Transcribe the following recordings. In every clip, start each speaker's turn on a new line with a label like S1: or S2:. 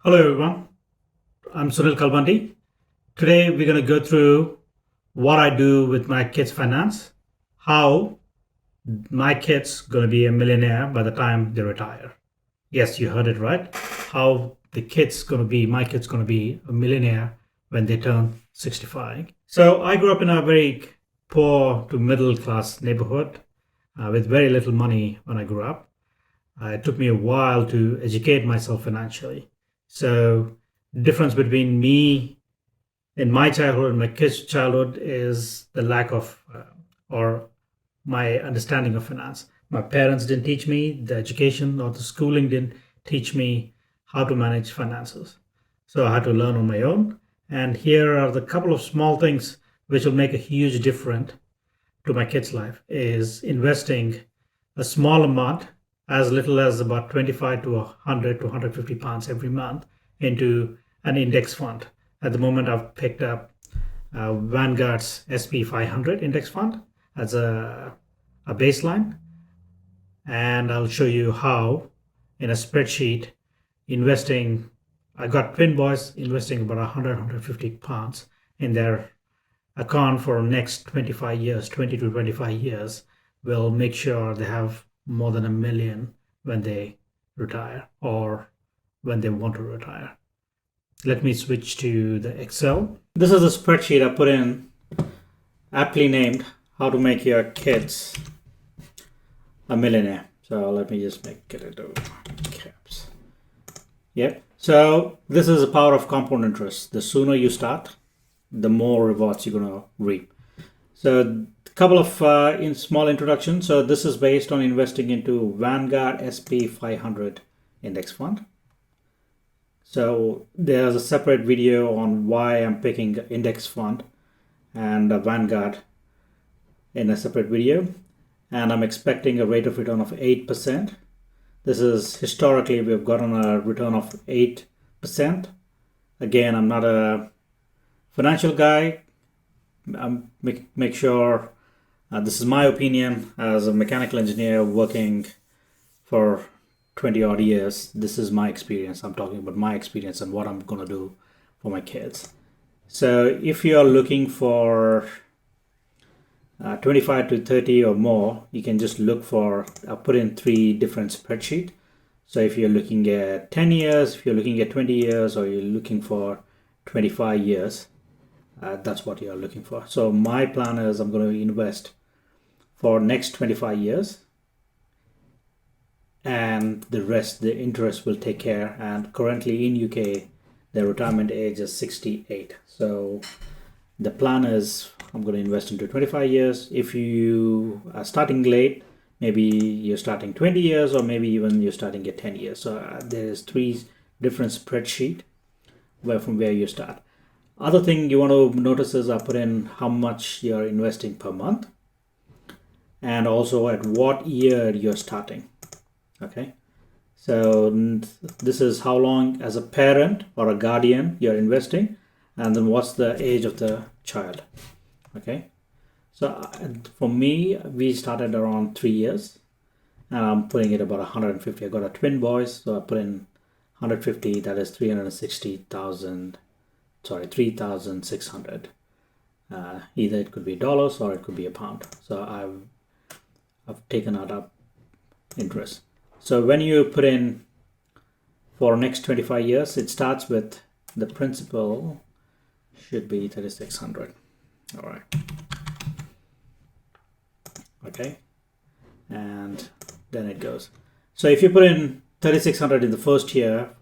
S1: Hello everyone, I'm Sunil Kalbandi. Today we're going to go through what I do with my kids' finance, how my kids going to be a millionaire by the time they retire. Yes, you heard it right. How my kids going to be a millionaire when they turn 65. So I grew up in a very poor to middle class neighborhood with very little money when I grew up. It took me a while to educate myself financially. So difference between me in my childhood and my kids' childhood is the lack of or my understanding of finance. My parents didn't teach me the education, or the schooling didn't teach me how to manage finances. So I had to learn on my own. And here are the couple of small things which will make a huge difference to my kids' life is investing a small amount, as little as about 25 to 100 to 150 pounds every month, into an index fund. At the moment, I've picked up Vanguard's SP 500 index fund as a baseline, and I'll show you how in a spreadsheet investing. I got twin boys investing about 100 150 pounds in their account for next 25 years, 20 to 25 years, will make sure they have more than $1 million when they retire or when they want to retire. Let me switch to the Excel. This is a spreadsheet I put in, aptly named how to make your kids a millionaire. So let me just get it over caps. Yep. So this is the power of compound interest. The sooner you start, the more rewards you're going to reap. So a couple of small introductions. So this is based on investing into Vanguard SP 500 index fund. So there's a separate video on why I'm picking index fund and Vanguard in a separate video. And I'm expecting a rate of return of 8%. This is historically we've gotten a return of 8%. Again, I'm not a financial guy. Make sure this is my opinion as a mechanical engineer working for 20 odd years. This is my experience. I'm talking about my experience and what I'm going to do for my kids. So if you are looking for 25 to 30 or more, you can just look for, I'll put in 3 different spreadsheets. So if you're looking at 10 years, if you're looking at 20 years, or you're looking for 25 years, that's what you're looking for. So my plan is I'm going to invest for next 25 years, and the rest, the interest will take care. And currently in UK, the retirement age is 68. So the plan is I'm going to invest into 25 years. If you are starting late, maybe you're starting 20 years, or maybe even you're starting at 10 years. So there's 3 different spreadsheets from where you start. Other thing you want to notice is I put in how much you're investing per month, and also at what year you're starting. Okay, so this is how long as a parent or a guardian you're investing, and then what's the age of the child. Okay, so for me, we started around 3 years, and I'm putting it about 150. I got a twin boys, so I put in 150. That is 360,000. Sorry, 3,600. Either it could be dollars or it could be a pound. So I've taken out up interest. So when you put in for next 25 years, it starts with the principal should be 3,600. All right. Okay. And then it goes. So if you put in 3,600 in the first year,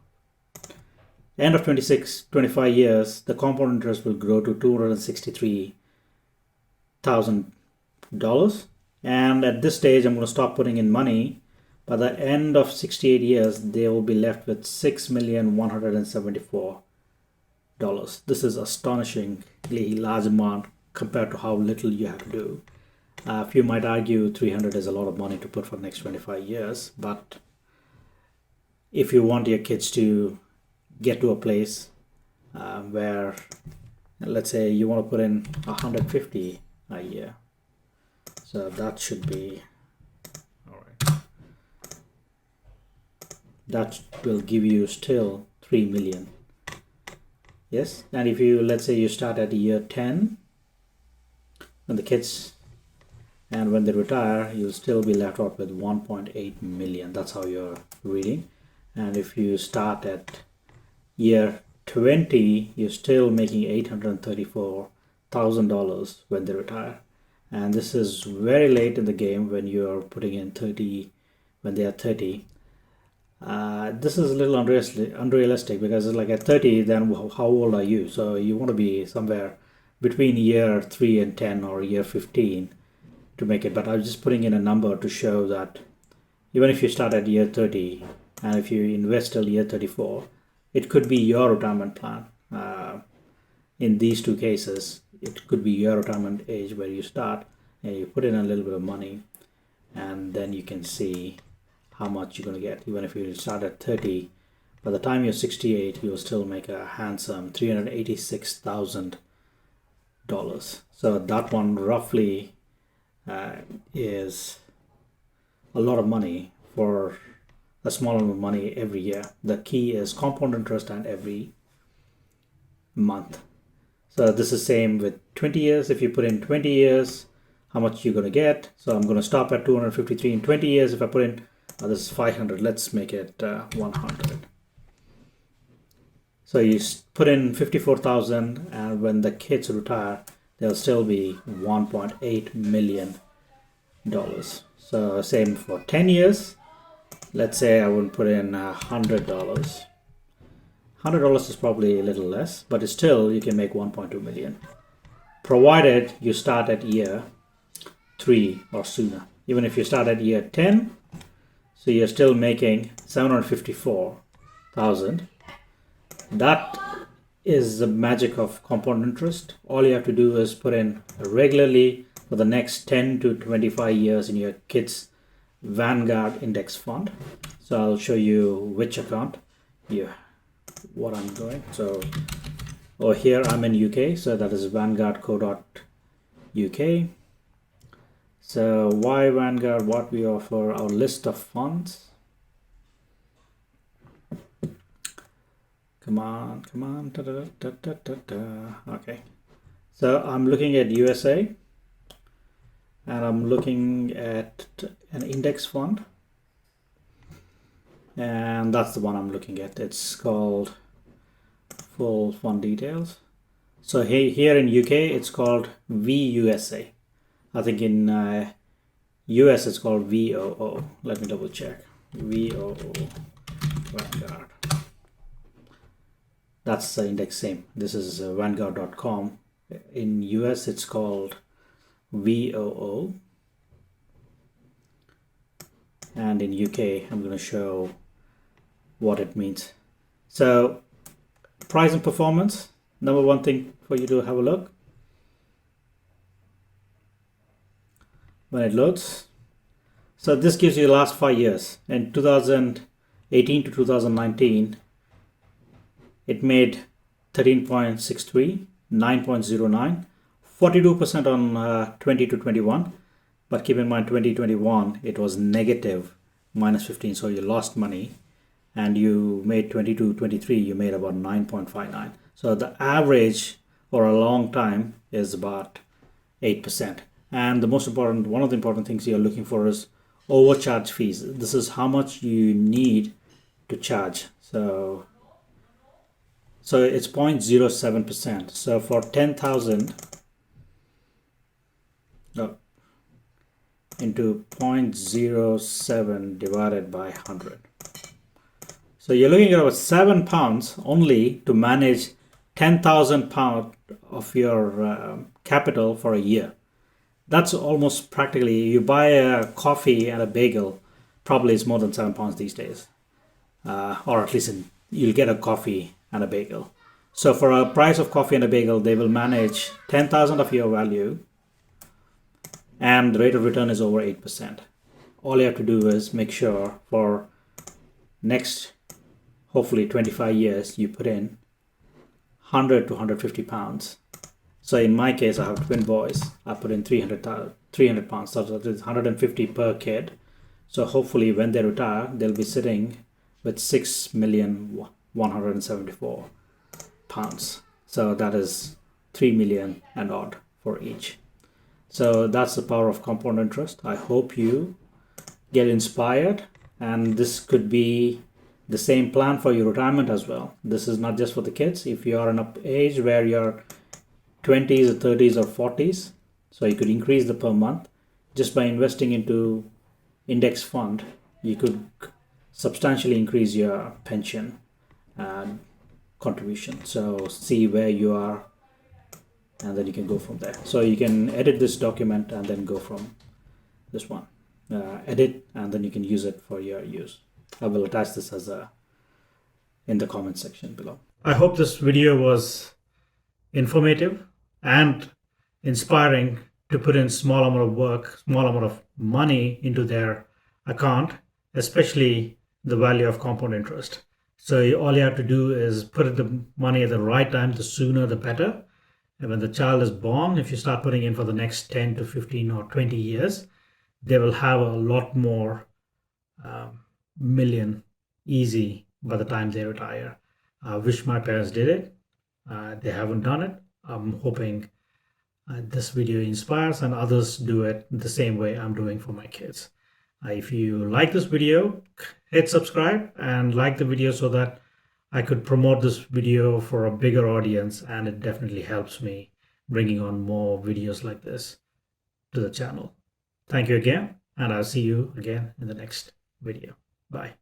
S1: end of 25 years, the compound interest will grow to $263,000. And at this stage, I'm going to stop putting in money. By the end of 68 years, they will be left with $6,174. This is astonishingly large amount compared to how little you have to do. If you might argue 300 is a lot of money to put for the next 25 years, but if you want your kids to get to a place where, let's say you want to put in 150 a year, so that should be all right. That will give you still 3 million. Yes, and if you, let's say you start at year 10 when the kids, and when they retire, you'll still be left out with 1.8 million. That's how you're reading. And if you start at year 20, you're still making $834,000 when they retire. And this is very late in the game when you're putting in 30, when they are 30. This is a little unrealistic because it's like at 30, then how old are you? So you want to be somewhere between year 3 and 10 or year 15 to make it. But I'm just putting in a number to show that even if you start at year 30 and if you invest till year 34, it could be your retirement plan. In these two cases, it could be your retirement age where you start and you put in a little bit of money, and then you can see how much you're going to get. Even if you start at 30, by the time you're 68, you'll still make a handsome $386,000. So that one roughly is a lot of money for a small amount of money every year. The key is compound interest and every month. So this is same with 20 years. If you put in 20 years, how much you're going to get. So I'm going to stop at 253 in 20 years. If I put in, this is 500, let's make it 100. So you put in 54,000, and when the kids retire, there'll still be $1.8 million. So same for 10 years. Let's say I would put in $100. $100 is probably a little less, but it's still, you can make 1.2 million, provided you start at year 3 or sooner. Even if you start at year 10, so you're still making 754,000. That is the magic of compound interest. All you have to do is put in regularly for the next 10 to 25 years in your kids' Vanguard index fund. So I'll show you which account, what I'm doing. So over here I'm in UK, so that is vanguard.co.uk. So why Vanguard? What we offer, our list of funds. Come on. Okay. So I'm looking at USA, and I'm looking at an index fund, and that's the one I'm looking at. It's called full fund details. So here in UK it's called VUSA. I think in US it's called VOO. Let me double check. VOO Vanguard. That's the index same. This is vanguard.com. In US it's called VOO. And in UK I'm going to show what it means. So price and performance, number one thing for you to have a look. When it loads, so this gives you the last 5 years. In 2018 to 2019, it made 13.63, 9.09, 42% on 20 to 21. But keep in mind 2021 it was negative -15, so you lost money. And you made 22, 23, you made about 9.59. So the average for a long time is about 8%. And the most important, one of the important things you're looking for is overcharge fees. This is how much you need to charge. So it's 0.07%. So for 10,000 into 0.07 divided by 100. So you're looking at about £7 only to manage £10,000 of your capital for a year. That's almost practically, you buy a coffee and a bagel, probably it's more than £7 these days. Or at least you'll get a coffee and a bagel. So for a price of coffee and a bagel, they will manage 10,000 of your value, and the rate of return is over 8%. All you have to do is make sure for next, hopefully 25 years, you put in 100 to 150 pounds. So in my case, I have twin boys. I put in 300 pounds, so that's 150 per kid. So hopefully when they retire, they'll be sitting with 6 million 174 pounds. So that is 3 million and odd for each. So that's the power of compound interest. I hope you get inspired, and this could be the same plan for your retirement as well. This is not just for the kids. If you are in an age where you're 20s or 30s or 40s, so you could increase the per month just by investing into index fund. You could substantially increase your pension and contribution. So see where you are, and then you can go from there. So you can edit this document and then go from this one, edit, and then you can use it for your use. I will attach this as a in the comment section below. I hope this video was informative and inspiring to put in small amount of work, small amount of money into their account, especially the value of compound interest. So all you have to do is put the money at the right time. The sooner the better. And when the child is born, if you start putting in for the next 10 to 15 or 20 years, they will have a lot more million easy by the time they retire. I wish my parents did it. They haven't done it. I'm hoping this video inspires and others do it the same way I'm doing for my kids. If you like this video, hit subscribe and like the video so that I could promote this video for a bigger audience, and it definitely helps me bringing on more videos like this to the channel. Thank you again, and I'll see you again in the next video. Bye.